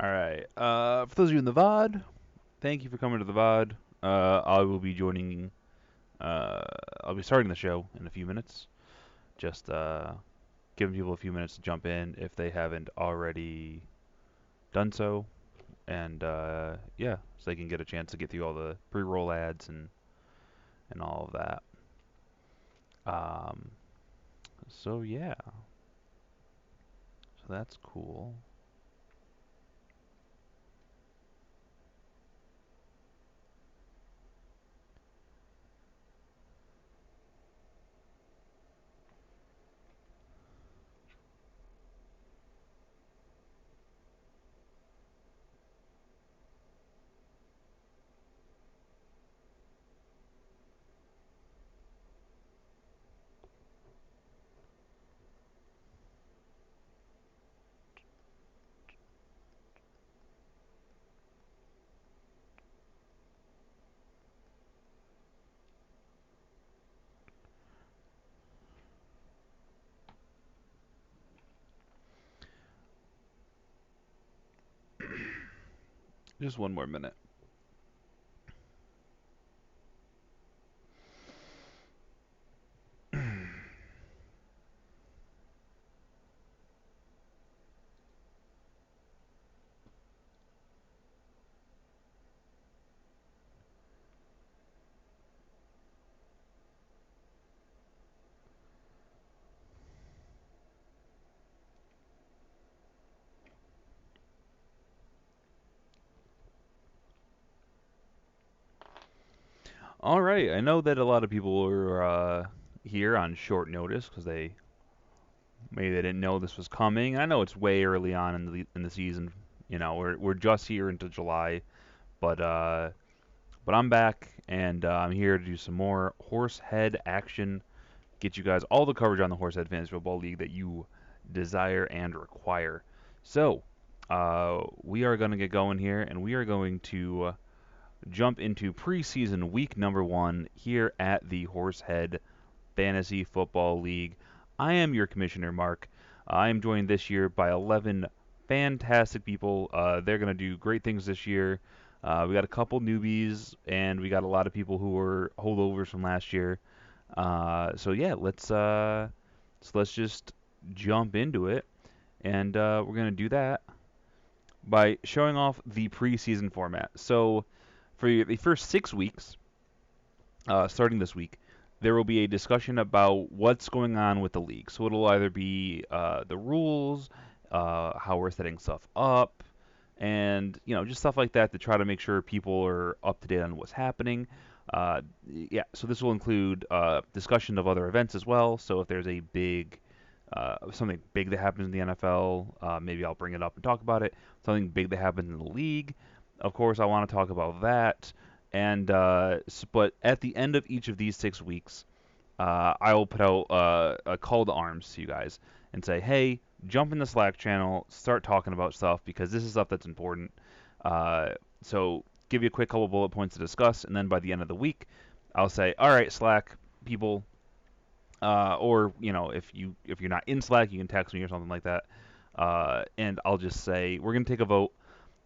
All right. For those of you in the VOD, thank you for coming to the VOD. I will be joining. Uh, I'll be starting the show in a few minutes. Just giving people a few minutes to jump in if they haven't already done so, and yeah, so they can get a chance to get through all the pre-roll ads and all of that. Um, so yeah, so that's cool. Just one more minute. All right. I know that a lot of people were here on short notice because maybe they didn't know this was coming. I know it's way early on in the season. You know, we're just here into July, but uh, but I'm back and I'm here to do some more Horsehead action. Get you guys all the coverage on the Horsehead Fantasy Football League that you desire and require. So we are going to get going here, and we are going to jump into preseason week number 1 here at the Horsehead Fantasy Football League. I am your commissioner, Mark. I am joined this year by 11 fantastic people. They're going to do great things this year. We got a couple newbies, and we got a lot of people who were holdovers from last year. So yeah, let's just jump into it, and we're going to do that by showing off the preseason format. So for the first 6 weeks, starting this week, there will be a discussion about what's going on with the league. So it'll either be the rules, how we're setting stuff up, and just stuff like that to try to make sure people are up to date on what's happening. Yeah, so this will include discussion of other events as well. So if there's a something big that happens in the NFL, maybe I'll bring it up and talk about it. Something big that happens in the league, of course, I want to talk about that. And but at the end of each of these 6 weeks, I will put out a call to arms to you guys and say, hey, jump in the Slack channel, start talking about stuff because this is stuff that's important. So give you a quick couple bullet points to discuss, and then by the end of the week, I'll say, all right, Slack people, or if you're not in Slack, you can text me or something like that, and I'll just say we're gonna take a vote.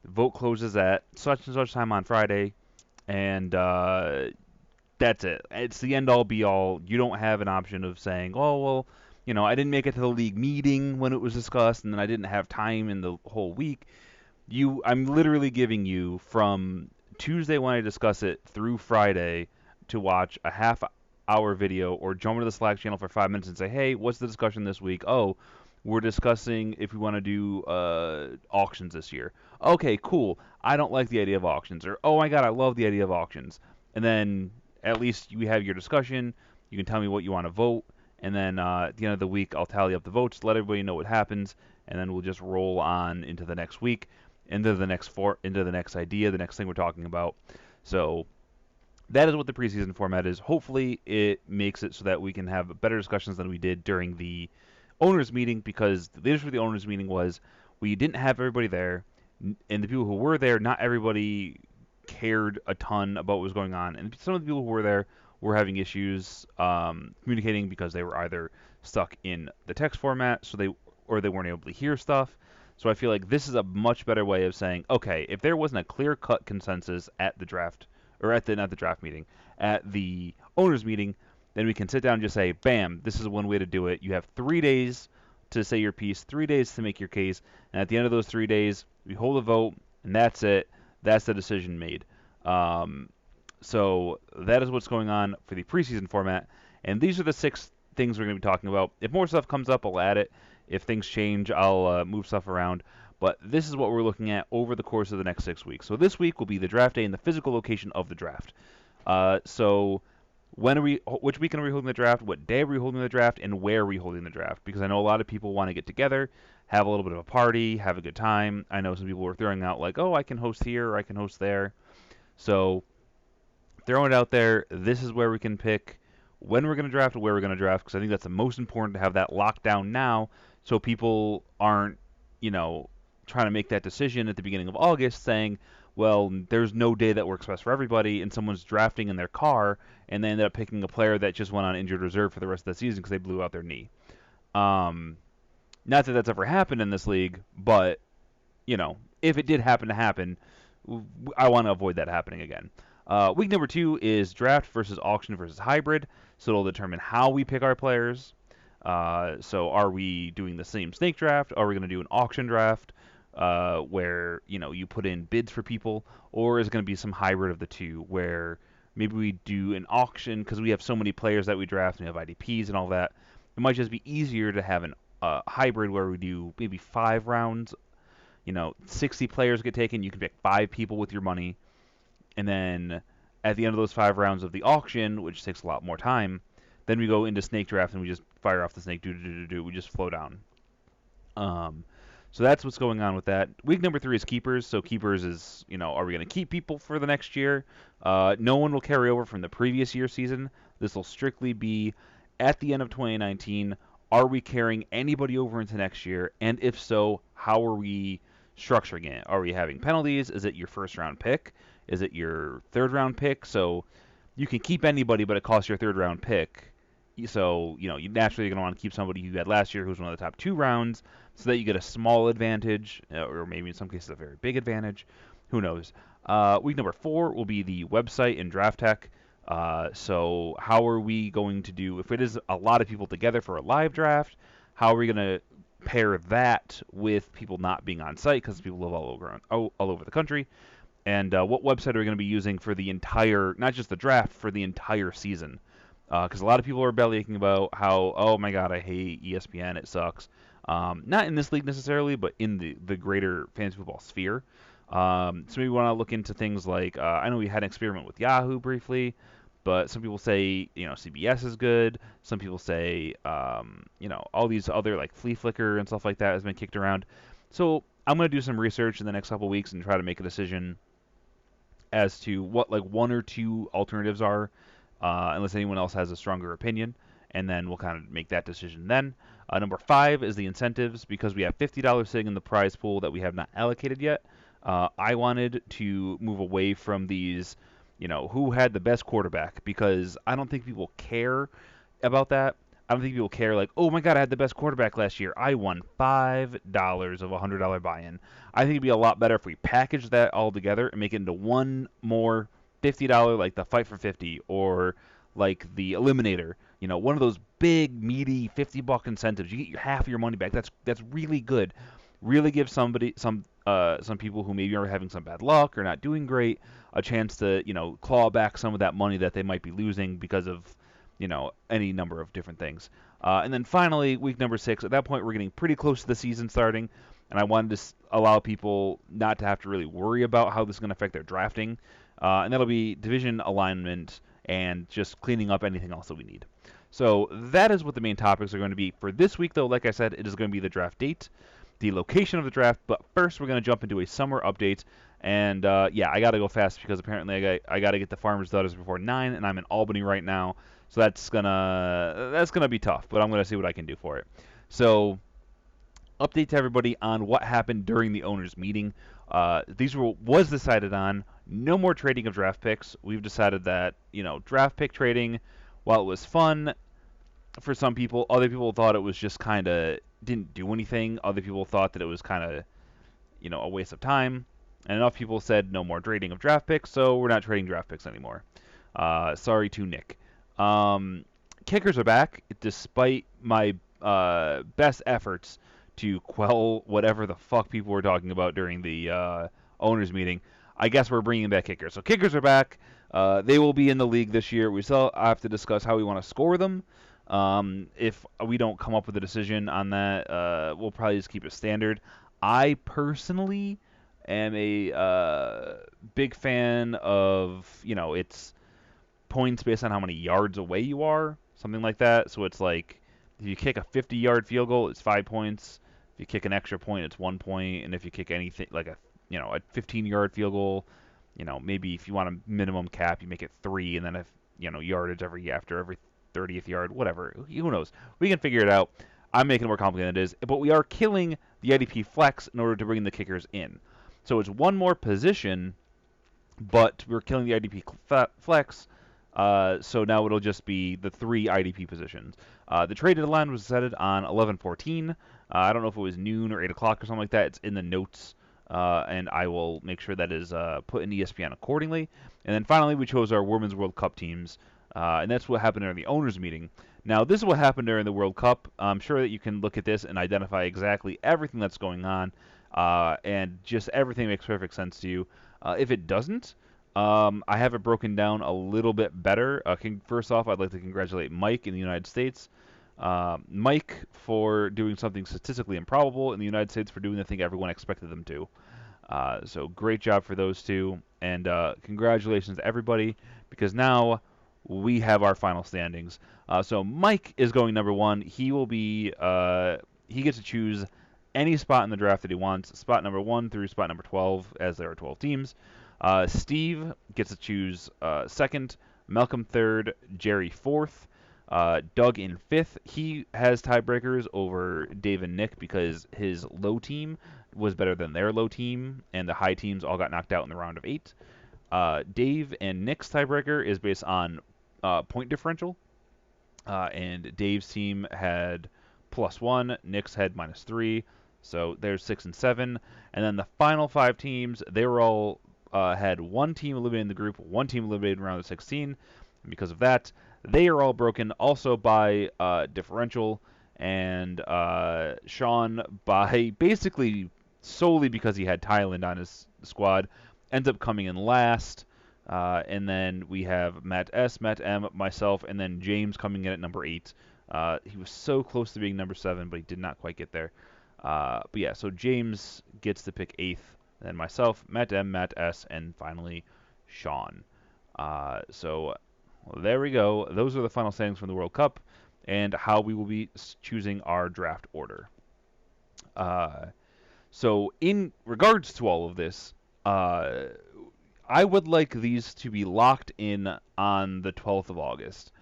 The vote closes at such and such time on Friday, and that's it. It's the end all be all. You don't have an option of saying, oh, well, I didn't make it to the league meeting when it was discussed, and then I didn't have time in the whole week. I'm literally giving you from Tuesday when I discuss it through Friday to watch a half-hour video or jump into the Slack channel for 5 minutes and say, hey, what's the discussion this week? Oh, we're discussing if we want to do auctions this year. Okay, cool. I don't like the idea of auctions. Or, oh my god, I love the idea of auctions. And then at least you have your discussion. You can tell me what you want to vote. And then at the end of the week, I'll tally up the votes, let everybody know what happens, and then we'll just roll on into the next week, into the next idea, the next thing we're talking about. So that is what the preseason format is. Hopefully, it makes it so that we can have better discussions than we did during the owners' meeting, because the issue with the owners' meeting was we didn't have everybody there, and the people who were there, not everybody cared a ton about what was going on, and some of the people who were there were having issues communicating because they were either stuck in the text format, or they weren't able to hear stuff. So I feel like this is a much better way of saying, okay, if there wasn't a clear-cut consensus at the draft, or at the not the draft meeting, at the owners meeting, then we can sit down and just say, bam, this is one way to do it. You have 3 days to say your piece, 3 days to make your case, and at the end of those 3 days, we hold a vote, and that's it. That's the decision made. Um, so that is what's going on for the preseason format, and these are the 6 things we're going to be talking about. If more stuff comes up, I'll add it. If things change, I'll move stuff around. But this is what we're looking at over the course of the next 6 weeks. So this week will be the draft day and the physical location of the draft. So which weekend are we holding the draft? What day are we holding the draft? And where are we holding the draft? Because I know a lot of people want to get together, have a little bit of a party, have a good time. I know some people were throwing out like, oh, I can host here or I can host there. So throwing it out there, this is where we can pick when we're going to draft and where we're going to draft, because I think that's the most important to have that locked down now, so people aren't, trying to make that decision at the beginning of August saying, well, there's no day that works best for everybody, and someone's drafting in their car, and they ended up picking a player that just went on injured reserve for the rest of the season because they blew out their knee. Not that that's ever happened in this league, but, if it did happen to happen, I want to avoid that happening again. Week number 2 is draft versus auction versus hybrid. So it'll determine how we pick our players. So are we doing the same snake draft? Are we going to do an auction draft where you put in bids for people, or is it going to be some hybrid of the two where maybe we do an auction because we have so many players that we draft and we have IDPs and all that? It might just be easier to have an hybrid where we do maybe 5 rounds. 60 players get taken. You can pick 5 people with your money. And then at the end of those 5 rounds of the auction, which takes a lot more time, then we go into snake draft and we just fire off the snake. We just flow down. So that's what's going on with that. Week number 3 is keepers. So keepers is, are we going to keep people for the next year? No one will carry over from the previous year season. This will strictly be at the end of 2019. Are we carrying anybody over into next year? And if so, how are we structuring it? Are we having penalties? Is it your first round pick? Is it your third round pick? So you can keep anybody, but it costs your third round pick. So, you naturally are going to want to keep somebody you had last year who's one of the top 2 rounds so that you get a small advantage, or maybe in some cases a very big advantage. Who knows? Week number 4 will be the website and draft tech. So how are we going to do, if it is a lot of people together for a live draft, how are we going to pair that with people not being on site because people live all over the country? And what website are we going to be using for the entire, not just the draft, for the entire season? Because a lot of people are bellyaching about how, oh my god, I hate ESPN, it sucks. Not in this league necessarily, but in the greater fantasy football sphere. So maybe we want to look into things like, I know we had an experiment with Yahoo briefly, but some people say, CBS is good. Some people say, all these other, like Flea Flicker and stuff like that has been kicked around. So I'm going to do some research in the next couple weeks and try to make a decision as to what, like, 1 or 2 alternatives are, unless anyone else has a stronger opinion, and then we'll kind of make that decision then. Number 5 is the incentives, because we have $50 sitting in the prize pool that we have not allocated yet. I wanted to move away from these, who had the best quarterback, because I don't think people care about that. I don't think people care like, oh my god, I had the best quarterback last year. I won $5 of a $100 buy-in. I think it'd be a lot better if we package that all together and make it into one more $50, like the Fight for 50 or like the Eliminator. One of those big, meaty $50 incentives. You get your half of your money back. That's really good. Really give some people who maybe are having some bad luck or not doing great a chance to claw back some of that money that they might be losing because of any number of different things. And then finally, week number 6, at that point we're getting pretty close to the season starting, and I wanted to allow people not to have to really worry about how this is going to affect their drafting. And that'll be division alignment and just cleaning up anything else that we need. So that is what the main topics are going to be. For this week, though, like I said, it is going to be the draft date, the location of the draft, but first we're going to jump into a summer update. And I got to go fast because apparently I got to get the Farmer's Daughters before 9, and I'm in Albany right now. So that's gonna be tough, but I'm gonna see what I can do for it. So, update to everybody on what happened during the owners' meeting. These was decided on. No more trading of draft picks. We've decided that draft pick trading, while it was fun for some people, other people thought it was just kind of didn't do anything. Other people thought that it was kind of a waste of time. And enough people said no more trading of draft picks, so we're not trading draft picks anymore. Sorry to Nick. Um, Kickers are back, despite my best efforts to quell whatever the fuck people were talking about during the owners meeting. I guess we're bringing back kickers. So kickers are back. They will be in the league this year. We still have to discuss how we want to score them. If we don't come up with a decision on that, we'll probably just keep it standard. I personally am a big fan of, it's points based on how many yards away you are, something like that. So it's like if you kick a 50-yard field goal, it's 5 points. If you kick an extra point, it's 1 point. And if you kick anything like a 15-yard field goal, maybe if you want a minimum cap, you make it 3, and then if yardage after every 30th yard, whatever. Who knows? We can figure it out. I'm making it more complicated than it is, but we are killing the IDP flex in order to bring the kickers in. So it's one more position, but we're killing the IDP flex. So now it'll just be the 3 IDP positions. The trade deadline was set on 11/14. I don't know if it was noon or 8 o'clock or something like that. It's in the notes, and I will make sure that is put in ESPN accordingly. And then finally, we chose our Women's World Cup teams, and that's what happened during the owners' meeting. Now, this is what happened during the World Cup. I'm sure that you can look at this and identify exactly everything that's going on, and just everything makes perfect sense to you. If it doesn't, I have it broken down a little bit better. First off, I'd like to congratulate Mike in the United States. Mike for doing something statistically improbable, and the United States for doing the thing everyone expected them to. So great job for those two, and congratulations to everybody, because now we have our final standings. So Mike is going number 1. He will be he gets to choose any spot in the draft that he wants, spot number 1 through spot number 12, as there are 12 teams. Steve gets to choose 2nd, Malcolm 3rd, Jerry 4th, Doug in 5th. He has tiebreakers over Dave and Nick because his low team was better than their low team, and the high teams all got knocked out in the round of 8. Dave and Nick's tiebreaker is based on point differential, and Dave's team had +1, Nick's had -3, so there's 6 and 7. And then the final 5 teams, they were all had one team eliminated in the group, one team eliminated in round of 16. And because of that, they are all broken also by differential, and Sean, by basically solely because he had Thailand on his squad, ends up coming in last. And then we have Matt S., Matt M., myself, and then James coming in at number 8. He was so close to being number 7, but he did not quite get there. But yeah, so James gets to pick 8th, then myself, Matt M., Matt S., and finally Sean. So there we go. Those are the final standings from the World Cup and how we will be choosing our draft order. So in regards to all of this, I would like these to be locked in on the 12th of August.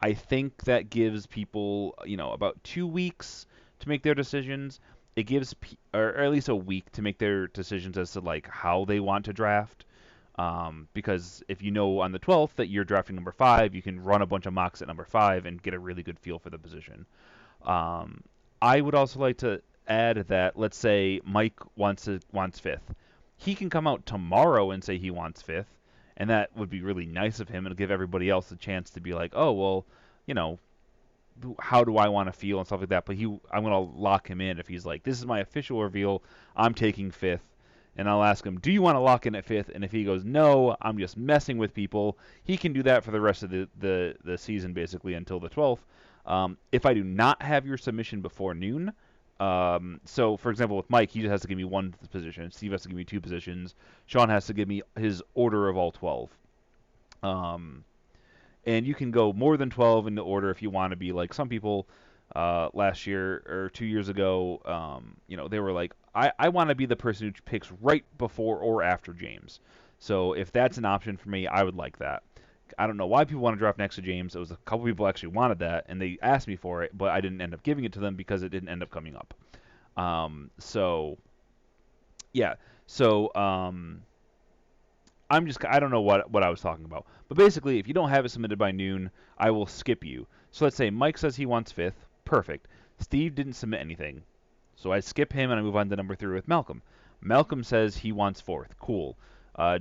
I think that gives people, about 2 weeks to make their decisions. It gives, or at least a week to make their decisions as to like how they want to draft. Because if you know on the 12th that you're drafting number 5, you can run a bunch of mocks at number 5 and get a really good feel for the position. I would also like to add that, let's say Mike wants 5th. He can come out tomorrow and say he wants 5th, and that would be really nice of him. It'll give everybody else a chance to be like, oh, well, how do I want to feel and stuff like that. But I'm going to lock him in if he's like, this is my official reveal, I'm taking 5th. And I'll ask him, do you want to lock in at 5th? And if he goes, no, I'm just messing with people, he can do that for the rest of the season, basically, until the 12th. If I do not have your submission before noon, so for example, with Mike, he just has to give me 1 position. Steve has to give me 2 positions. Sean has to give me his order of all 12. And you can go more than 12 in the order if you want to be like some people last year or 2 years ago. They were like, I want to be the person who picks right before or after James. So if that's an option for me, I would like that. I don't know why people want to draft next to James. It was a couple people actually wanted that, and they asked me for it, but I didn't end up giving it to them because it didn't end up coming up. Yeah. So I don't know what I was talking about. But basically, if you don't have it submitted by noon, I will skip you. So let's say Mike says he wants 5th. Perfect. Steve didn't submit anything. So I skip him and I move on to number 3 with Malcolm. Malcolm says he wants fourth. Cool.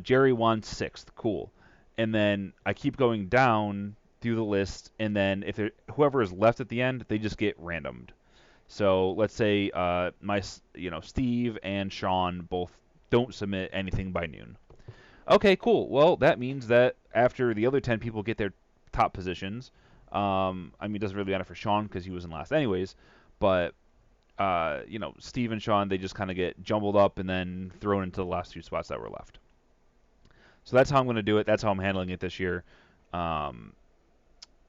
Jerry wants sixth. Cool. And then I keep going down through the list, and then if whoever is left at the end, they just get randomed. So let's say Steve and Sean both don't submit anything by noon. Okay, cool. Well, that means that after the other 10 people get their top positions, I mean, it doesn't really matter for Sean because he was in last anyways, but Steve and Sean, they just kind of get jumbled up and then thrown into the last two spots that were left. So that's how I'm going to do it. That's how I'm handling it this year. Um,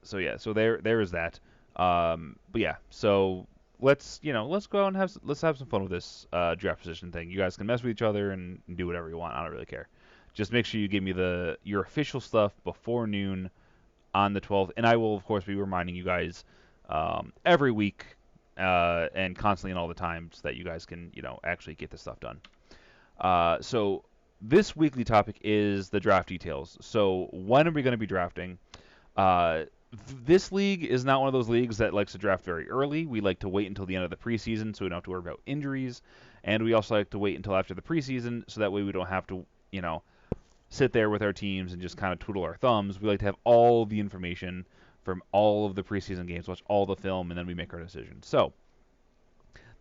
so yeah, so there is that. But yeah, so let's go out and let's have some fun with this draft position thing. You guys can mess with each other and do whatever you want. I don't really care. Just make sure you give me your official stuff before noon on the 12th, and I will of course be reminding you guys every week and constantly and all the time so that you guys can actually get this stuff done. So this weekly topic is the draft details. So when are we going to be drafting? Uh, this league is not one of those leagues that likes to draft very early. We like to wait until the end of the preseason so we don't have to worry about injuries, and we also like to wait until after the preseason so that way we don't have to, sit there with our teams and just kind of twiddle our thumbs. We like to have all the information from all of the preseason games, watch all the film, and then we make our decision. So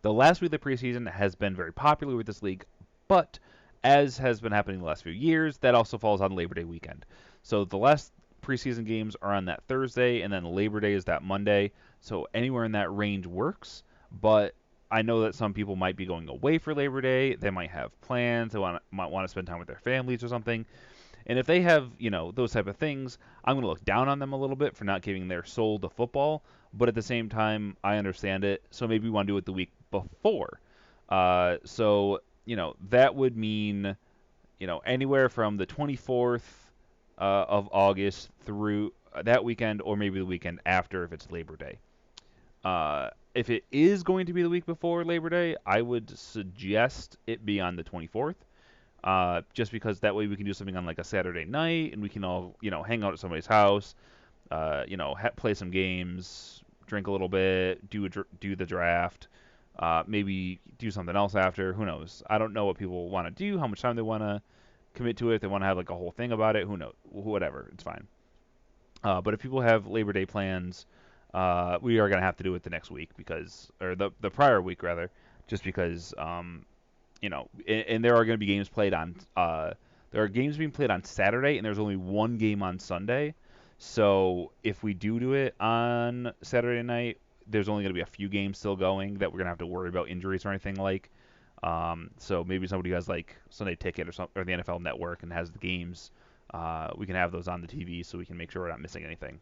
the last week of the preseason has been very popular with this league, but as has been happening the last few years, that also falls on Labor Day weekend. So the last preseason games are on that Thursday, and then Labor Day is that Monday. So anywhere in that range works, but I know that some people might be going away for Labor Day. They might have plans. They might want to spend time with their families or something. And if they have, those type of things, I'm going to look down on them a little bit for not giving their soul to football. But at the same time, I understand it. So maybe we want to do it the week before. That would mean, anywhere from the 24th of August through that weekend, or maybe the weekend after if it's Labor Day. If it is going to be the week before Labor Day, I would suggest it be on the 24th. Just because that way we can do something on like a Saturday night and we can all, hang out at somebody's house, play some games, drink a little bit, do the draft, maybe do something else after. Who knows? I don't know what people want to do, how much time they want to commit to it. If they want to have like a whole thing about it, who knows? Whatever, it's fine. But if people have Labor Day plans, we are gonna have to do it the next week or the prior week rather, just because and there are going to be games played on. There are games being played on Saturday, and there's only one game on Sunday. So if we do it on Saturday night, there's only going to be a few games still going that we're going to have to worry about injuries or anything like. So maybe somebody who has like Sunday Ticket or the NFL Network and has the games, we can have those on the TV so we can make sure we're not missing anything.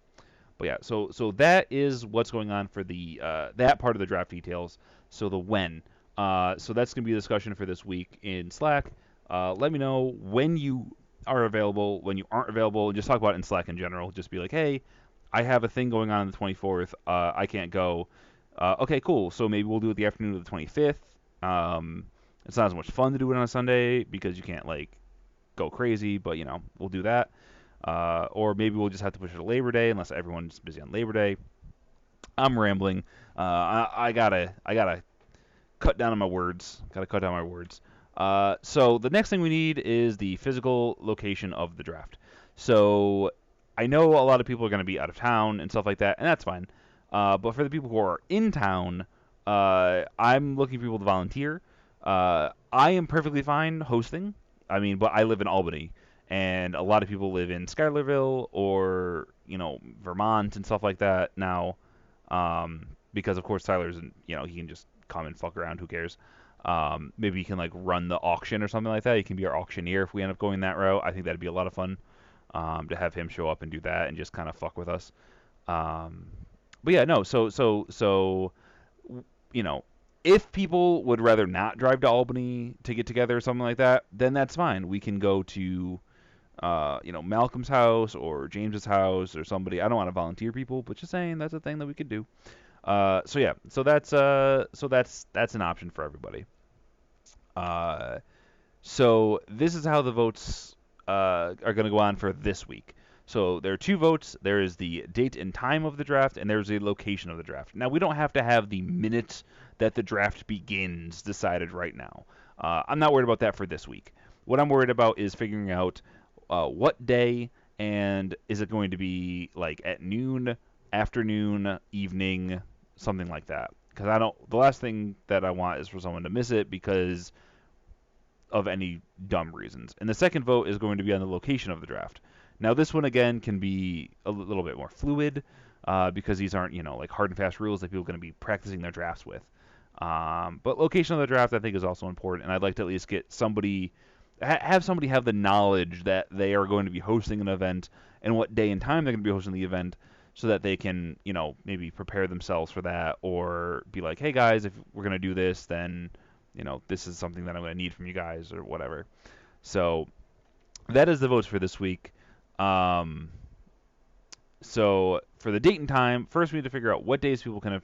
But yeah, so that is what's going on for the that part of the draft details. So the when. So that's going to be a discussion for this week in Slack. Let me know when you are available, when you aren't available, and just talk about it in Slack in general. Just be like, hey, I have a thing going on the 24th. I can't go. Okay, cool. So maybe we'll do it the afternoon of the 25th. It's not as much fun to do it on a Sunday because you can't like go crazy, but we'll do that. Or maybe we'll just have to push it to Labor Day unless everyone's busy on Labor Day. I'm rambling. I gotta cut down on my words. So the next thing we need is the physical location of the draft. So I know a lot of people are going to be out of town and stuff like that, and that's fine. But for the people who are in town, I'm looking for people to volunteer. I am perfectly fine hosting. I mean, but I live in Albany, and a lot of people live in Schuylerville or Vermont and stuff like that now. Because of course Tyler's, he can just come and fuck around. Who cares? Maybe he can like run the auction or something like that. He can be our auctioneer if we end up going that route. I think that'd be a lot of fun to have him show up and do that and just kind of fuck with us. But yeah, no. So if people would rather not drive to Albany to get together or something like that, then that's fine. We can go to Malcolm's house or James's house or somebody. I don't want to volunteer people, but just saying that's a thing that we could do. So that's an option for everybody. So this is how the votes are going to go on for this week. So there are two votes. There is the date and time of the draft, and there's the location of the draft. Now we don't have to have the minute that the draft begins decided right now. I'm not worried about that for this week. What I'm worried about is figuring out what day, and is it going to be like at noon, afternoon, evening, something like that. Because I don't. The last thing that I want is for someone to miss it because of any dumb reasons. And the second vote is going to be on the location of the draft. Now, this one again can be a little bit more fluid because these aren't, like hard and fast rules that people are going to be practicing their drafts with. But location of the draft, I think, is also important, and I'd like to at least get somebody, have somebody have the knowledge that they are going to be hosting an event and what day and time they're going to be hosting the event, so that they can, maybe prepare themselves for that, or be like, hey guys, if we're going to do this, then this is something that I'm going to need from you guys or whatever. So that is the votes for this week. So for the date and time, first we need to figure out what days people can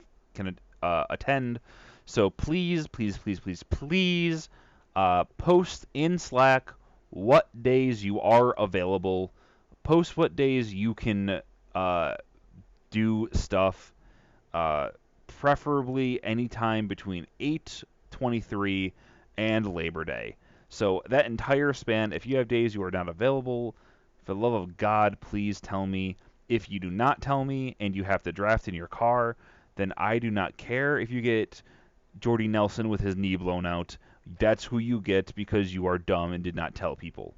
attend. So please, please, please, please, please post in Slack what days you are available. Post what days you can do stuff. Uh, Preferably anytime between 8/23 and Labor Day. So that entire span, if you have days you are not available, for the love of God, please tell me. If you do not tell me and you have to draft in your car, then I do not care if you get Jordy Nelson with his knee blown out. That's who you get because you are dumb and did not tell people.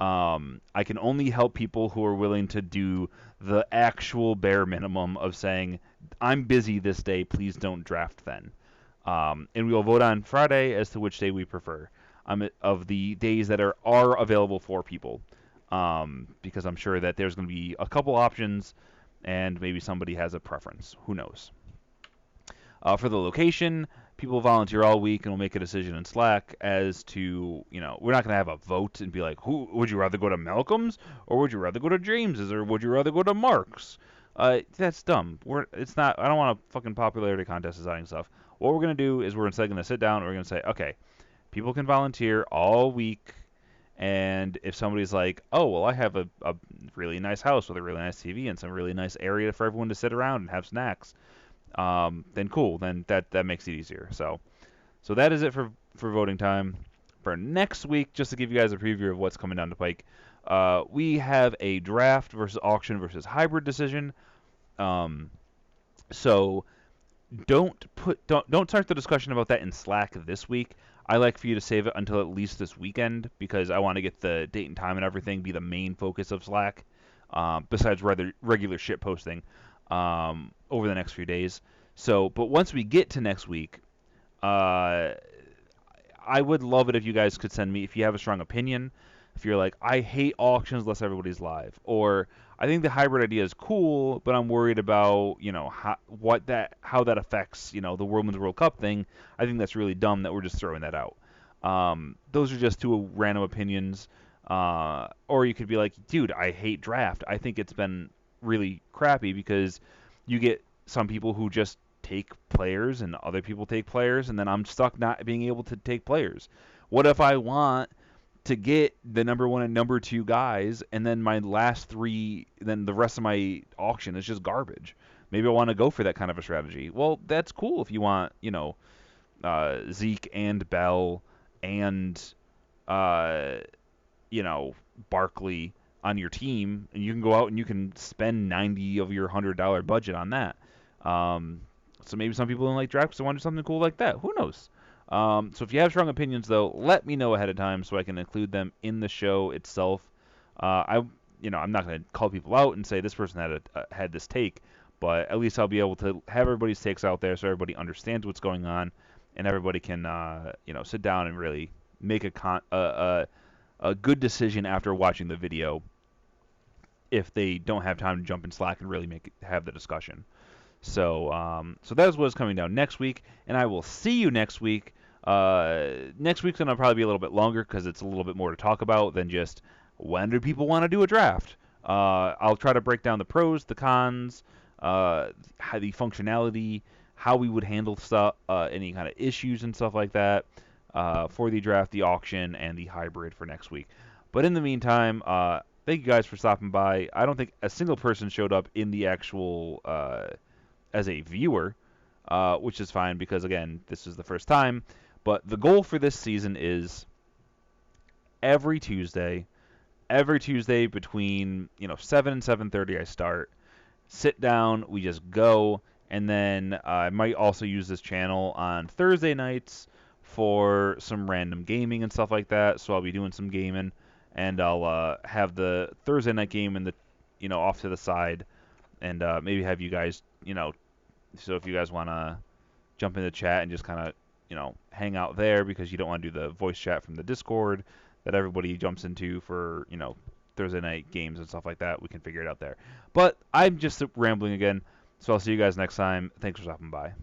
I can only help people who are willing to do the actual bare minimum of saying, I'm busy this day, please don't draft then. And we will vote on Friday as to which day we prefer of the days that are available for people. Because I'm sure that there's going to be a couple options, and maybe somebody has a preference. Who knows? For the location, people volunteer all week, and we'll make a decision in Slack as to, we're not going to have a vote and be like, who would you rather go to Malcolm's, or would you rather go to James's, or would you rather go to Mark's? That's dumb. It's not. I don't want a fucking popularity contest deciding stuff. What we're going to do is we're instead going to sit down and we're going to say, okay, people can volunteer all week. And if somebody's like, oh, well, I have a really nice house with a really nice TV and some really nice area for everyone to sit around and have snacks, then cool. Then that makes it easier. So that is it for voting time. For next week, just to give you guys a preview of what's coming down the pike, we have a draft versus auction versus hybrid decision. So don't start the discussion about that in Slack this week. I like for you to save it until at least this weekend because I want to get the date and time and everything be the main focus of Slack, besides regular shit posting over the next few days. So, but once we get to next week, I would love it if you guys could send me, if you have a strong opinion, if you're like, I hate auctions unless everybody's live, or I think the hybrid idea is cool, but I'm worried about, how that affects, the Women's World Cup thing. I think that's really dumb that we're just throwing that out. Those are just two random opinions. Or you could be like, dude, I hate draft. I think it's been really crappy because you get some people who just take players and other people take players, and then I'm stuck not being able to take players. What if I want to get the number one and number two guys, and then my last three, then the rest of my auction is just garbage? Maybe I want to go for that kind of a strategy. Well, that's cool if you want, Zeke and Bell and, uh, Barkley on your team, and you can go out and you can spend 90 of your $100 budget on that. So maybe some people don't like draft because they want to do something cool like that. Who knows? So if you have strong opinions, though, let me know ahead of time so I can include them in the show itself. I'm not going to call people out and say this person had this take, but at least I'll be able to have everybody's takes out there so everybody understands what's going on, and everybody can sit down and really make a good decision after watching the video if they don't have time to jump in Slack and really have the discussion. So that is what's coming down next week, and I will see you next week. Next week's gonna probably be a little bit longer because it's a little bit more to talk about than just when do people want to do a draft. I'll try to break down the pros, the cons, how the functionality, how we would handle stuff, any kind of issues and stuff like that for the draft, the auction, and the hybrid for next week. But in the meantime, thank you guys for stopping by. I don't think a single person showed up in the actual as a viewer, which is fine because, again, this is the first time. But the goal for this season is every Tuesday, between 7 and 7:30 I start. Sit down, we just go, and then I might also use this channel on Thursday nights for some random gaming and stuff like that. So I'll be doing some gaming, and I'll have the Thursday night game in the off to the side, and maybe have you guys so if you guys want to jump in the chat and just kind of hang out there because you don't want to do the voice chat from the Discord that everybody jumps into for Thursday night games and stuff like that. We can figure it out there. But I'm just rambling again, so I'll see you guys next time. Thanks for stopping by.